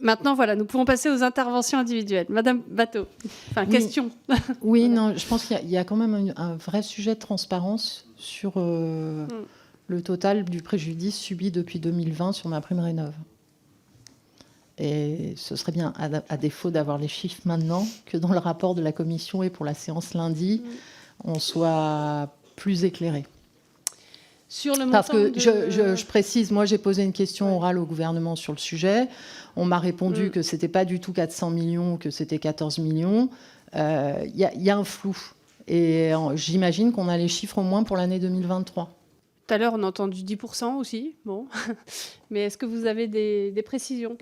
Maintenant, voilà, nous pouvons passer aux interventions individuelles. Madame Bateau, enfin, question. Oui, non, je pense qu'il y a quand même un vrai sujet de transparence sur le total du préjudice subi depuis 2020 sur MaPrimeRénov'. Et ce serait bien, à défaut d'avoir les chiffres maintenant, que dans le rapport de la commission et pour la séance lundi, on soit plus éclairé. Sur le Parce que montant je précise, moi j'ai posé une question orale au gouvernement sur le sujet. On m'a répondu que c'était pas du tout 400 millions, que c'était 14 millions. Il y a un flou. Et j'imagine qu'on a les chiffres au moins pour l'année 2023. Tout à l'heure, on a entendu 10% aussi. Bon. Mais est-ce que vous avez des précisions ?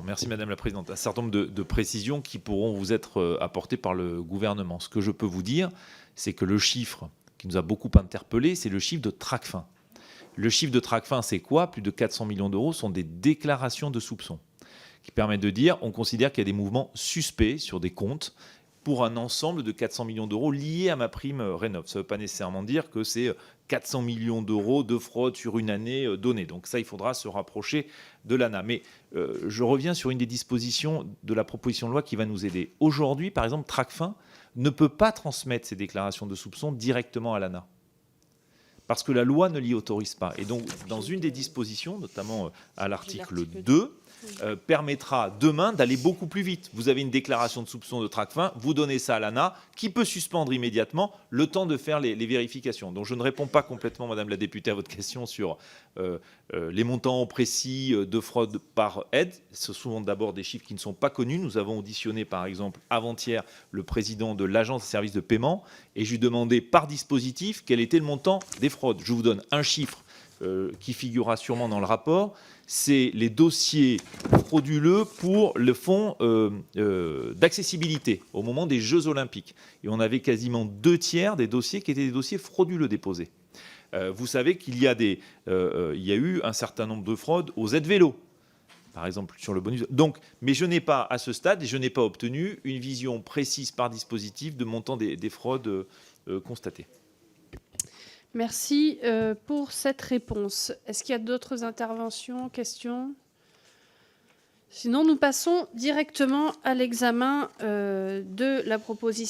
Merci Madame la Présidente. Un certain nombre de précisions qui pourront vous être apportées par le gouvernement. Ce que je peux vous dire, c'est que le chiffre qui nous a beaucoup interpellés, c'est le chiffre de Tracfin. Le chiffre de Tracfin, c'est quoi ? Plus de 400 millions d'euros sont des déclarations de soupçons qui permettent de dire on considère qu'il y a des mouvements suspects sur des comptes pour un ensemble de 400 millions d'euros liés à MaPrimeRénov'. Ça ne veut pas nécessairement dire que c'est 400 millions d'euros de fraude sur une année donnée. Donc ça, il faudra se rapprocher de l'ANA. Mais je reviens sur une des dispositions de la proposition de loi qui va nous aider. Aujourd'hui, par exemple, Tracfin ne peut pas transmettre ses déclarations de soupçons directement à l'ANA, parce que la loi ne l'y autorise pas. Et donc, dans une des dispositions, notamment à l'article 2, permettra demain d'aller beaucoup plus vite. Vous avez une déclaration de soupçon de Tracfin, vous donnez ça à l'ANA, qui peut suspendre immédiatement le temps de faire les vérifications. Donc je ne réponds pas complètement, Madame la députée, à votre question sur les montants précis de fraude par aide. Ce sont d'abord des chiffres qui ne sont pas connus. Nous avons auditionné, par exemple, avant-hier, le président de l'Agence des services de paiement, et je lui ai demandé par dispositif quel était le montant des fraudes. Je vous donne un chiffre qui figurera sûrement dans le rapport, c'est les dossiers frauduleux pour le fonds d'accessibilité au moment des Jeux Olympiques. Et on avait quasiment 2/3 des dossiers qui étaient des dossiers frauduleux déposés. Vous savez qu'il y a il y a eu un certain nombre de fraudes aux aides vélo, par exemple, sur le bonus. Donc, mais je n'ai pas, à ce stade, et je n'ai pas obtenu une vision précise par dispositif de montant des fraudes constatées. Merci pour cette réponse. Est-ce qu'il y a d'autres interventions, questions ? Sinon, nous passons directement à l'examen de la proposition